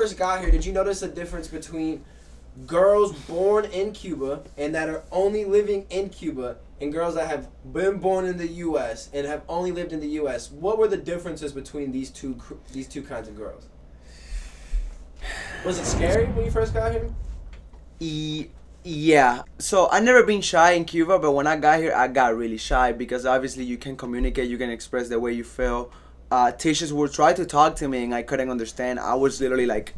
first got here, did you notice a difference between girls born in Cuba and that are only living in Cuba and girls that have been born in the U.S. and have only lived in the U.S.? What were the differences between these two kinds of girls? Was it scary when you first got here? Yeah. So I never been shy in Cuba, but when I got here, I got really shy because obviously you can communicate, you can express the way you feel. Teachers would try to talk to me and I couldn't understand. I was literally like,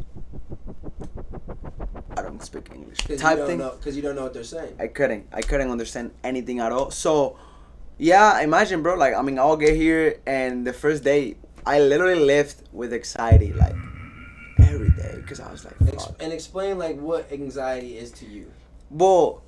I don't speak English. Because you don't know what they're saying. I couldn't understand anything at all. So, yeah, imagine, bro. Like, I mean, I'll get here and the first day, I literally lived with anxiety, like every day, because I was like, fuck. And explain like what anxiety is to you. Well,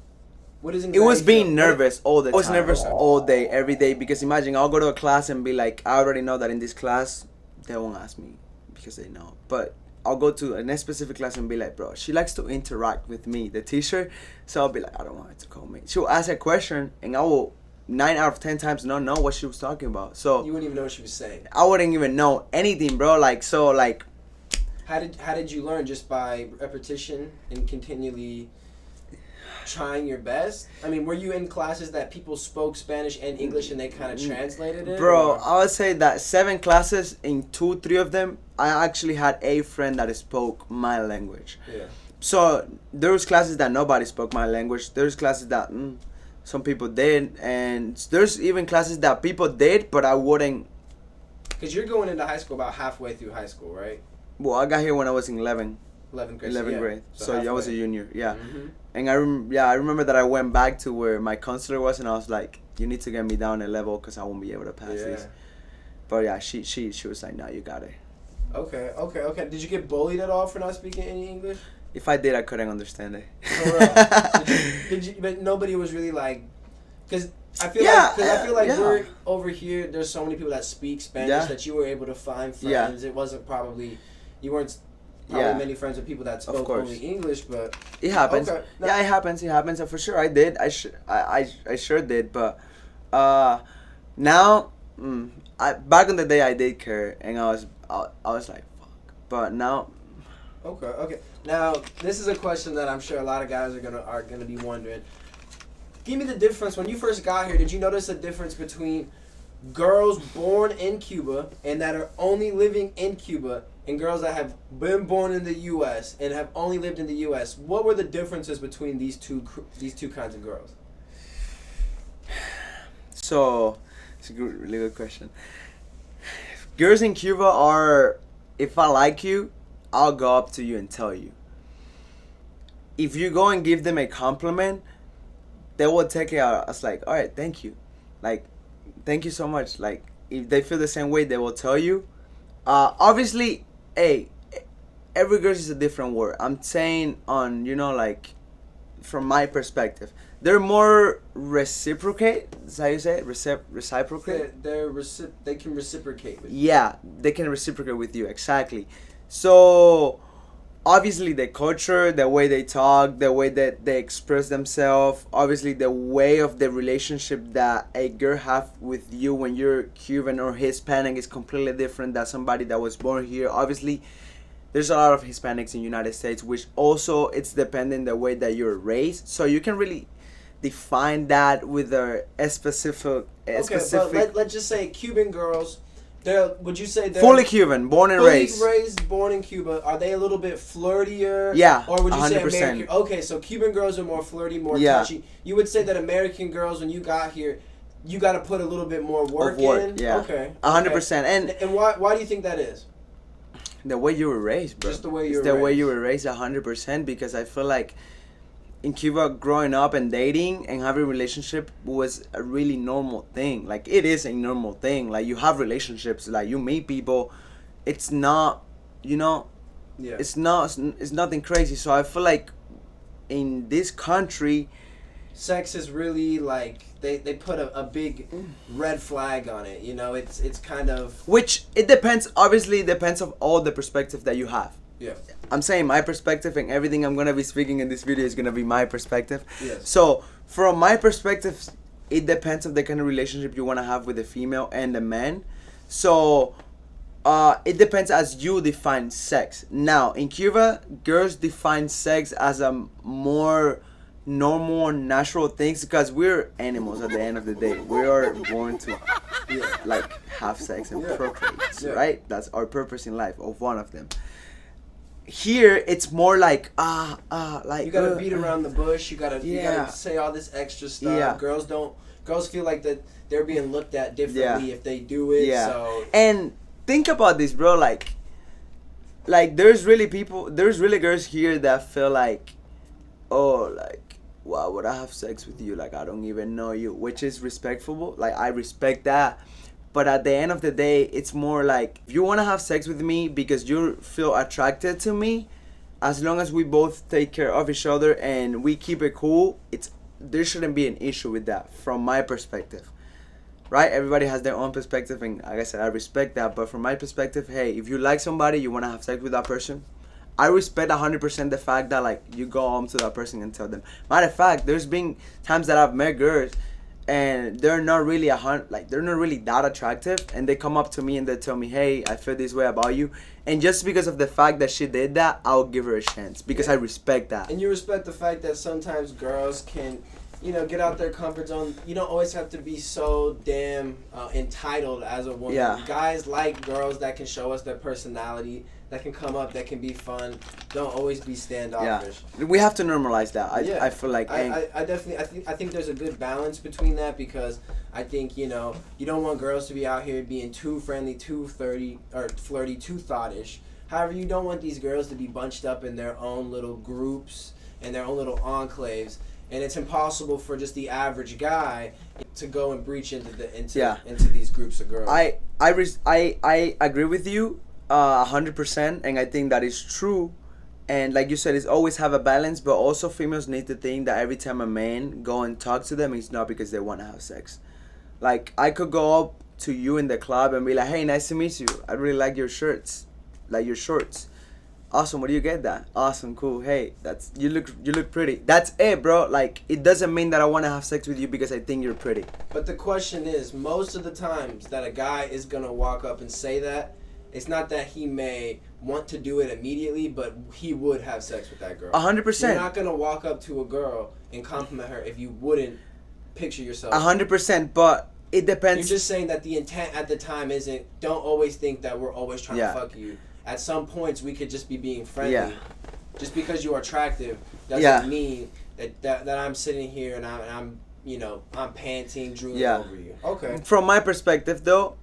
what is it anxiety? was being nervous all the time. I was nervous all day, every day, because imagine I'll go to a class and be like, I already know that in this class they won't ask me because they know, but I'll go to a specific class and be like, bro, she likes to interact with me, the teacher. So I'll be like, I don't want her to call me. She'll ask a question and I will 9 out of 10 times not know what she was talking about. So you wouldn't even know what she was saying. I wouldn't even know anything, bro. Like, so like, how did you learn? Just by repetition and continually trying your best? I mean, were you in classes that people spoke Spanish and English and they kind of translated it? Bro, or? I would say that 7 classes, in 2-3 of them, I actually had a friend that spoke my language. Yeah. So there was classes that nobody spoke my language. There's classes that some people did, and there's even classes that people did, but I wouldn't. Because you're going into high school about halfway through high school, right? Well, I got here when I was in 11th grade. 11th grade. So I was a junior, yeah. Mm-hmm. And I remember that I went back to where my counselor was, and I was like, you need to get me down a level because I won't be able to pass this. But yeah, she was like, no, you got it. Okay. Did you get bullied at all for not speaking any English? If I did, I couldn't understand it. Did you, but nobody was really like, because I feel like we're over here. There's so many people that speak Spanish that you were able to find friends. Yeah. It wasn't probably, you weren't probably many friends with people that spoke only English, but it happens. Okay. Yeah, it happens. For sure, I did. I sure did. But now, back in the day, I did care, and I was like, fuck. But now. Okay. Now, this is a question that I'm sure a lot of guys are gonna be wondering. Give me the difference. When you first got here, did you notice a difference between girls born in Cuba and that are only living in Cuba and girls that have been born in the U.S. and have only lived in the U.S.? What were the differences between these two kinds of girls? So, it's a really good question. Girls in Cuba are, if I like you, I'll go up to you and tell you. If you go and give them a compliment, they will take it as like, all right, thank you. Like, thank you so much. Like, if they feel the same way, they will tell you. Obviously, every girl is a different word. I'm saying like, from my perspective. They're more reciprocate. Is that how you say it? Reciprocate? They can reciprocate with you. Yeah, they can reciprocate with you, exactly. So, obviously the culture, the way they talk, the way that they express themselves, obviously the way of the relationship that a girl have with you when you're Cuban or Hispanic is completely different than somebody that was born here. Obviously, there's a lot of Hispanics in the United States, which also it's dependent the way that you're raised. So you can really define that with a specific. But let's just say Cuban girls. Would you say they're fully Cuban, born and raised? Born in Cuba. Are they a little bit flirtier? Yeah, or would you 100%. say American? Okay, so Cuban girls are more flirty, more touchy. You would say that American girls, when you got here, you got to put a little bit more work in. Yeah. Okay. 100%. And why do you think that is? The way you were raised, bro. Just the way you were raised. The way you were raised, 100%. Because I feel like in Cuba, growing up and dating and having a relationship was a really normal thing. Like, it is a normal thing. Like, you have relationships, like, you meet people. It's not, it's nothing crazy. So I feel like in this country, sex is really like, they put a big red flag on it. It's kind of... Which, it depends, obviously it depends of all the perspective that you have. Yeah. I'm saying my perspective, and everything I'm going to be speaking in this video is going to be my perspective. Yes. So, from my perspective, it depends on the kind of relationship you want to have with the female and the man. So, It depends as you define sex. Now, in Cuba, girls define sex as a more normal, natural things because we're animals at the end of the day. We are born to like have sex and procreate, right? That's our purpose in life, of one of them. Here, it's more like like you gotta beat around the bush. You gotta say all this extra stuff. Yeah. Girls feel like that they're being looked at differently if they do it. Yeah. So And think about this, bro. Like there's really girls here that feel like, oh, like, why would I have sex with you? Like, I don't even know you, which is respectful. Like, I respect that. But at the end of the day, it's more like, if you want to have sex with me because you feel attracted to me, as long as we both take care of each other and we keep it cool, there shouldn't be an issue with that from my perspective. Right? Everybody has their own perspective, and like I said, I respect that. But from my perspective, hey, if you like somebody, you want to have sex with that person, I respect 100% the fact that, like, you go home to that person and tell them. Matter of fact, there's been times that I've met girls and they're not really that attractive, and they come up to me and they tell me, hey, I feel this way about you, and just because of the fact that she did that, I'll give her a chance because I respect that. And you respect the fact that sometimes girls can, get out their comfort zone. You don't always have to be so damn entitled as a woman. Yeah. Guys like girls that can show us their personality, that can come up, that can be fun. Don't always be standoffish. Yeah. We have to normalize that. I feel like I definitely I think there's a good balance between that, because I think you don't want girls to be out here being too friendly, too flirty, too thoughtish. However, you don't want these girls to be bunched up in their own little groups and their own little enclaves. And it's impossible for just the average guy to go and breach into these groups of girls. I agree with you 100%, and I think that is true. And like you said, it's always have a balance, but also females need to think that every time a man go and talk to them, it's not because they want to have sex. Like, I could go up to you in the club and be like, hey, nice to meet you. I really like your shorts. Awesome, where do you get that? Awesome, cool. Hey, you look pretty. That's it, bro. Like, it doesn't mean that I want to have sex with you because I think you're pretty. But the question is, most of the times that a guy is gonna walk up and say that, it's not that he may want to do it immediately, but he would have sex with that girl. 100%. You're not gonna walk up to a girl and compliment her if you wouldn't picture yourself. 100%, but it depends. You're just saying that the intent at the time isn't. Don't always think that we're always trying to fuck you. At some points, we could just be being friendly. Yeah. Just because you're attractive doesn't mean that I'm sitting here and I'm panting, drooling over you. Okay. From my perspective, though,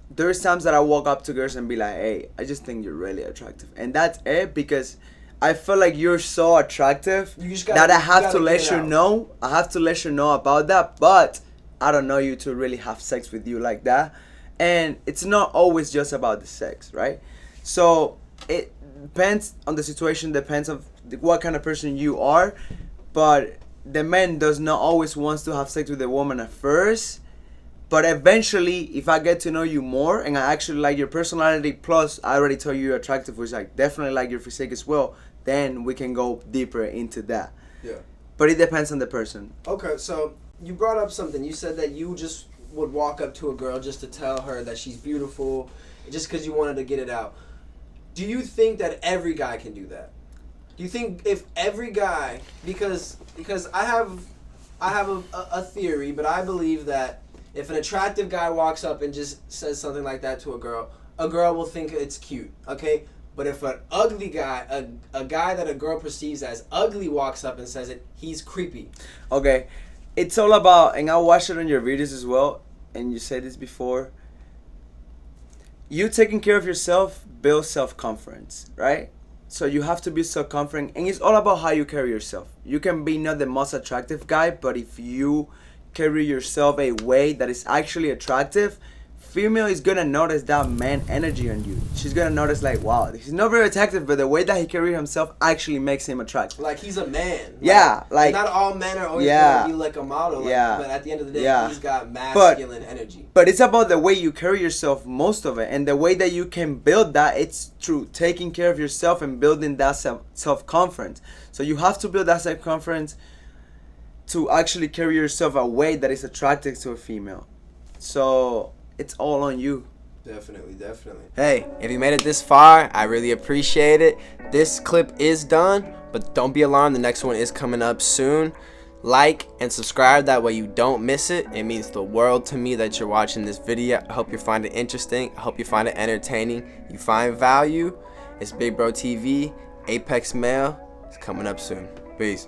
there's times that I walk up to girls and be like, hey, I just think you're really attractive. And that's it, because I feel like you're so attractive that I have to let you know. I have to let you know about that, but I don't know you to really have sex with you like that. And it's not always just about the sex, right? So it depends on the situation, depends on what kind of person you are, but the man does not always wants to have sex with the woman at first, but eventually, if I get to know you more and I actually like your personality, plus I already told you you're attractive, which I definitely like your physique as well, then we can go deeper into that. Yeah. But it depends on the person. Okay, so you brought up something. You said that you just would walk up to a girl just to tell her that she's beautiful, just because you wanted to get it out. Do you think that every guy can do that? Do you think if every guy, because I have a theory, but I believe that if an attractive guy walks up and just says something like that to a girl will think it's cute, okay? But if an ugly guy, a guy that a girl perceives as ugly walks up and says it, he's creepy. Okay, it's all about, and I watched it on your videos as well, and you said this before, you taking care of yourself builds self-confidence, right? So you have to be self-confident, and it's all about how you carry yourself. You can be not the most attractive guy, but if you carry yourself a way that is actually attractive, female is gonna notice that man energy on you. She's gonna notice like, wow, he's not very attractive, but the way that he carries himself actually makes him attractive. Like he's a man. Yeah, like not all men are always gonna be like a model. But at the end of the day, he's got masculine energy. But it's about the way you carry yourself, most of it, and the way that you can build that. It's through taking care of yourself and building that self-confidence. So you have to build that self-confidence to actually carry yourself a way that is attractive to a female. So it's all on you. Definitely, definitely. Hey, if you made it this far, I really appreciate it. This clip is done, but don't be alarmed. The next one is coming up soon. Like and subscribe, that way you don't miss it. It means the world to me that you're watching this video. I hope you find it interesting. I hope you find it entertaining. You find value. It's Big Bro TV. Apex Male. It's coming up soon. Peace.